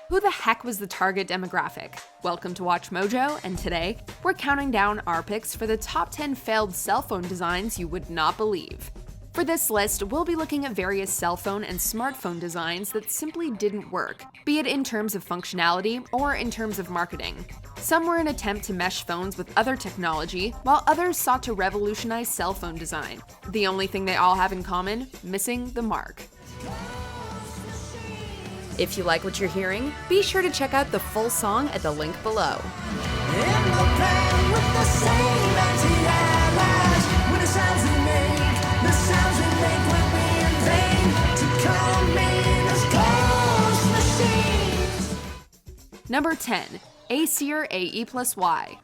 Who the heck was the target demographic? Welcome to Watch Mojo, and today, we're counting down our picks for the top 10 failed cell phone designs you would not believe. For this list, we'll be looking at various cell phone and smartphone designs that simply didn't work, be it in terms of functionality or in terms of marketing. Some were an attempt to mesh phones with other technology, while others sought to revolutionize cell phone design. The only thing they all have in common? Missing the mark. If you like what you're hearing, be sure to check out the full song at the link below. Number 10. ae+y ae+y.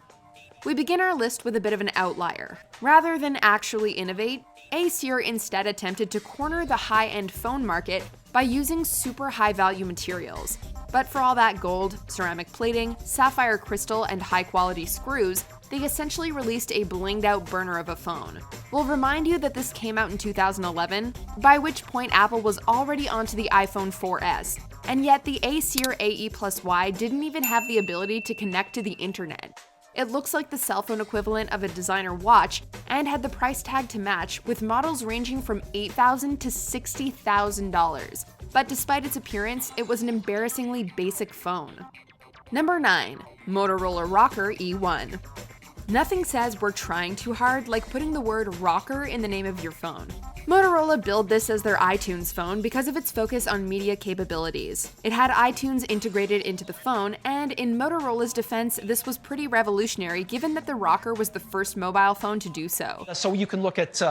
We begin our list with a bit of an outlier. Rather than actually innovate, ae+ instead attempted to corner the high-end phone market by using super high-value materials. But for all that gold, ceramic plating, sapphire crystal, and high-quality screws, they essentially released a blinged-out burner of a phone. We'll remind you that this came out in 2011, by which point Apple was already onto the iPhone 4S, and yet the ae+ ae+y didn't even have the ability to connect to the internet. It looks like the cell phone equivalent of a designer watch and had the price tag to match, with models ranging from $8,000 to $60,000. But despite its appearance, it was an embarrassingly basic phone. Number 9. Motorola Rokr E1. Nothing says we're trying too hard like putting the word rocker in the name of your phone. Motorola billed this as their iTunes phone because of its focus on media capabilities. It had iTunes integrated into the phone, and in Motorola's defense, this was pretty revolutionary given that the Rokr was the first mobile phone to do so. So you can look at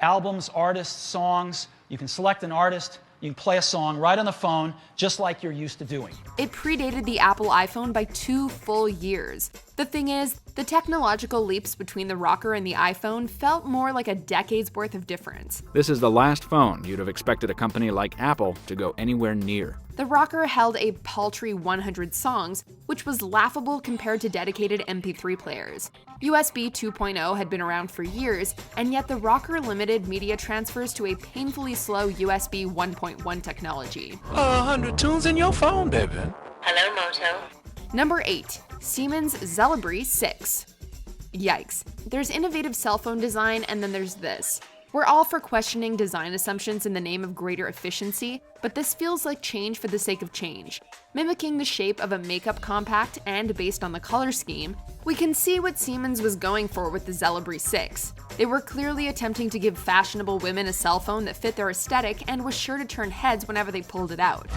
albums, artists, songs, you can select an artist, you can play a song right on the phone, just like you're used to doing. It predated the Apple iPhone by 2 full years. The thing is, the technological leaps between the Rokr and the iPhone felt more like a decade's worth of difference. This is the last phone you'd have expected a company like Apple to go anywhere near. The Rokr held a paltry 100 songs, which was laughable compared to dedicated MP3 players. USB 2.0 had been around for years, and yet the Rokr limited media transfers to a painfully slow USB 1.1 technology. 100 tunes in your phone, baby. Hello, Moto. Number 8. Siemens Xelibri 6. Yikes. There's innovative cell phone design, and then there's this. We're all for questioning design assumptions in the name of greater efficiency, but this feels like change for the sake of change. Mimicking the shape of a makeup compact and based on the color scheme, we can see what Siemens was going for with the Xelibri 6. They were clearly attempting to give fashionable women a cell phone that fit their aesthetic and was sure to turn heads whenever they pulled it out.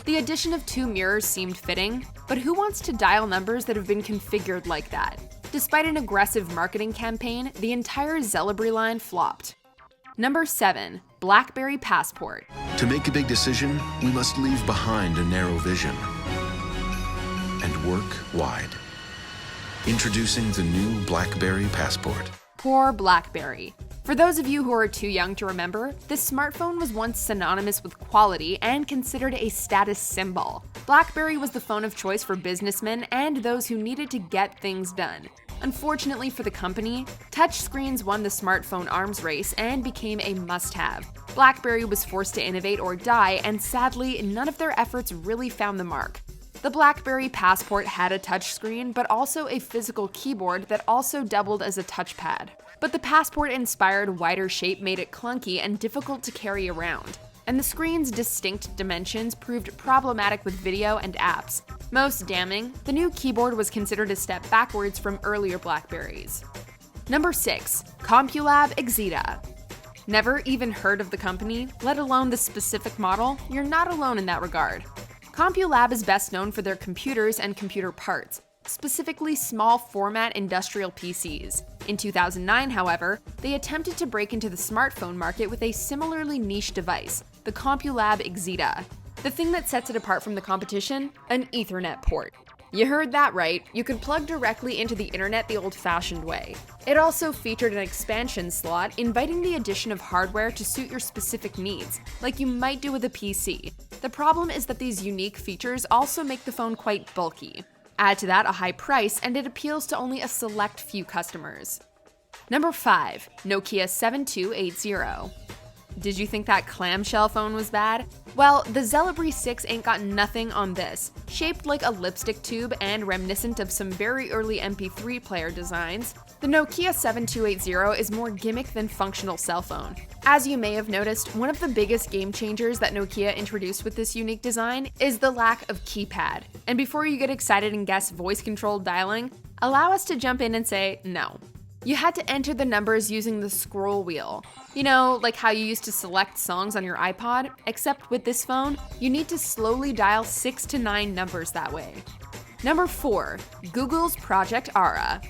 The addition of 2 mirrors seemed fitting, but who wants to dial numbers that have been configured like that? Despite an aggressive marketing campaign, the entire Xelibri line flopped. Number 7. BlackBerry Passport. To make a big decision, we must leave behind a narrow vision and work wide. Introducing the new BlackBerry Passport. Poor BlackBerry. For those of you who are too young to remember, this smartphone was once synonymous with quality and considered a status symbol. BlackBerry was the phone of choice for businessmen and those who needed to get things done. Unfortunately for the company, touchscreens won the smartphone arms race and became a must-have. BlackBerry was forced to innovate or die, and sadly, none of their efforts really found the mark. The BlackBerry Passport had a touchscreen, but also a physical keyboard that also doubled as a touchpad. But the Passport-inspired wider shape made it clunky and difficult to carry around. And the screen's distinct dimensions proved problematic with video and apps. Most damning, the new keyboard was considered a step backwards from earlier Blackberries. Number 6. Compulab Exeda. Never even heard of the company, let alone the specific model? You're not alone in that regard. Compulab is best known for their computers and computer parts, specifically small format industrial PCs. In 2009, however, they attempted to break into the smartphone market with a similarly niche device, the Compulab Exeda. The thing that sets it apart from the competition? An Ethernet port. You heard that right, you could plug directly into the internet the old-fashioned way. It also featured an expansion slot, inviting the addition of hardware to suit your specific needs, like you might do with a PC. The problem is that these unique features also make the phone quite bulky. Add to that a high price, and it appeals to only a select few customers. Number 5. Nokia 7280. Did you think that clamshell phone was bad? Well, the Xelibri 6 ain't got nothing on this. Shaped like a lipstick tube and reminiscent of some very early MP3 player designs, the Nokia 7280 is more gimmick than functional cell phone. As you may have noticed, one of the biggest game changers that Nokia introduced with this unique design is the lack of keypad. And before you get excited and guess voice-controlled dialing, allow us to jump in and say no. You had to enter the numbers using the scroll wheel. You know, like how you used to select songs on your iPod, except with this phone, you need to slowly dial 6 to 9 numbers that way. Number 4, Google's Project Ara.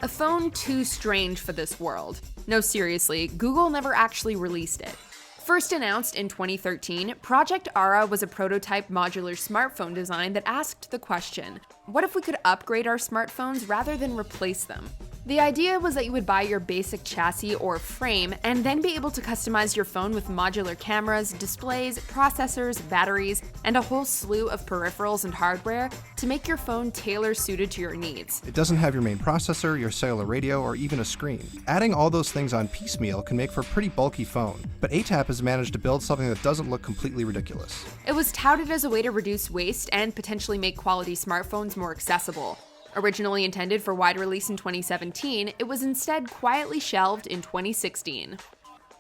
A phone too strange for this world. No, seriously, Google never actually released it. First announced in 2013, Project Ara was a prototype modular smartphone design that asked the question, what if we could upgrade our smartphones rather than replace them? The idea was that you would buy your basic chassis or frame and then be able to customize your phone with modular cameras, displays, processors, batteries, and a whole slew of peripherals and hardware to make your phone tailor-suited to your needs. It doesn't have your main processor, your cellular radio, or even a screen. Adding all those things on piecemeal can make for a pretty bulky phone, but ATAP has managed to build something that doesn't look completely ridiculous. It was touted as a way to reduce waste and potentially make quality smartphones more accessible. Originally intended for wide release in 2017, it was instead quietly shelved in 2016.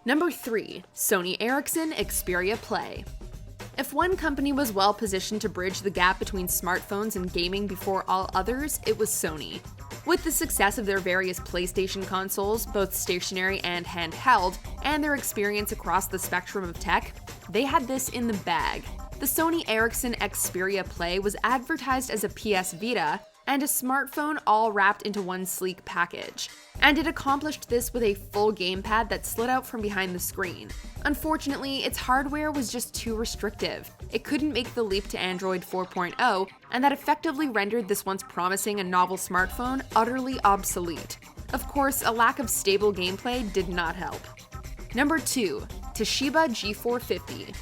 Number 3, Sony Ericsson Xperia Play. If one company was well positioned to bridge the gap between smartphones and gaming before all others, it was Sony. With the success of their various PlayStation consoles, both stationary and handheld, and their experience across the spectrum of tech, they had this in the bag. The Sony Ericsson Xperia Play was advertised as a PS Vita, and a smartphone all wrapped into one sleek package. And it accomplished this with a full gamepad that slid out from behind the screen. Unfortunately, its hardware was just too restrictive. It couldn't make the leap to Android 4.0, and that effectively rendered this once promising and novel smartphone utterly obsolete. Of course, a lack of stable gameplay did not help. Number 2, Toshiba G450.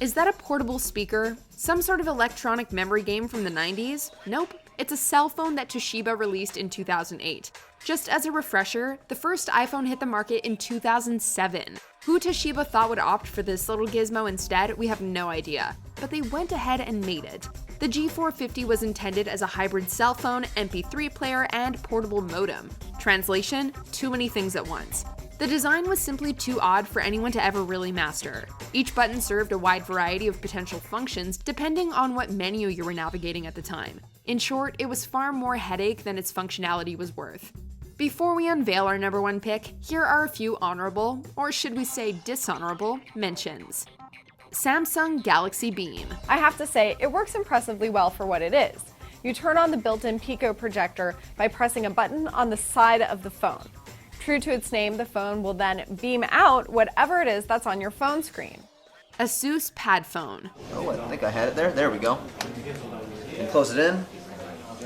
Is that a portable speaker? Some sort of electronic memory game from the 90s? Nope. It's a cell phone that Toshiba released in 2008. Just as a refresher, the first iPhone hit the market in 2007. Who Toshiba thought would opt for this little gizmo instead, we have no idea. But they went ahead and made it. The G450 was intended as a hybrid cell phone, MP3 player, and portable modem. Translation: too many things at once. The design was simply too odd for anyone to ever really master. Each button served a wide variety of potential functions depending on what menu you were navigating at the time. In short, it was far more headache than its functionality was worth. Before we unveil our number 1 pick, here are a few honorable, or should we say dishonorable, mentions. Samsung Galaxy Beam. I have to say, it works impressively well for what it is. You turn on the built-in Pico projector by pressing a button on the side of the phone. True to its name, the phone will then beam out whatever it is that's on your phone screen. Asus Pad Phone. Oh, I think I had it there. There we go. And close it in.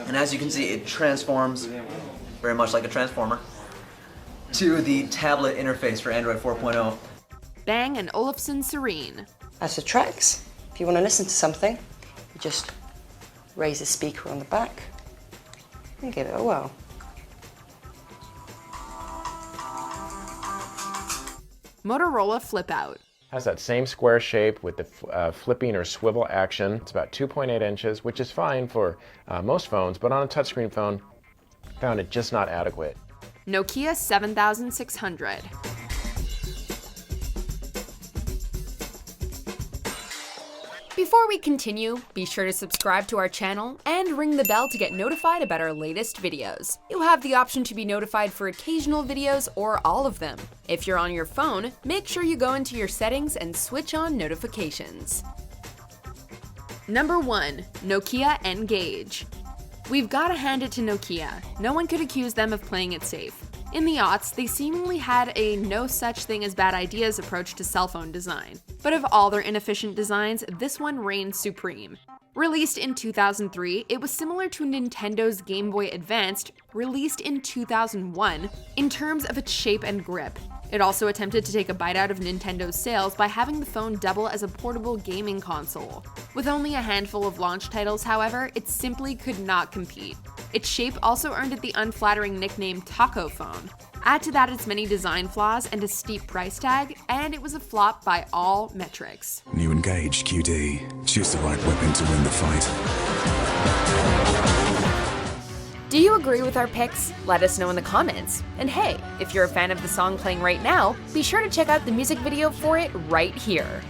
And as you can see, it transforms very much like a transformer to the tablet interface for Android 4.0. Bang & Olufsen Serene. As for tracks, if you want to listen to something, you just raise the speaker on the back and give it a whirl. Motorola Flipout. Has that same square shape with the flipping or swivel action. It's about 2.8 inches, which is fine for most phones, but on a touchscreen phone, found it just not adequate. Nokia 7600. Before we continue, be sure to subscribe to our channel and ring the bell to get notified about our latest videos. You'll have the option to be notified for occasional videos or all of them. If you're on your phone, make sure you go into your settings and switch on notifications. Number 1, Nokia N-Gage. We've gotta hand it to Nokia. No one could accuse them of playing it safe. In the aughts, they seemingly had a no such thing as bad ideas approach to cell phone design. But of all their inefficient designs, this one reigned supreme. Released in 2003, it was similar to Nintendo's Game Boy Advance, released in 2001, in terms of its shape and grip. It also attempted to take a bite out of Nintendo's sales by having the phone double as a portable gaming console. With only a handful of launch titles, however, it simply could not compete. Its shape also earned it the unflattering nickname Taco Phone. Add to that its many design flaws and a steep price tag, and it was a flop by all metrics. New N-Gage QD. Choose the right weapon to win the fight. Do you agree with our picks? Let us know in the comments. And hey, if you're a fan of the song playing right now, be sure to check out the music video for it right here.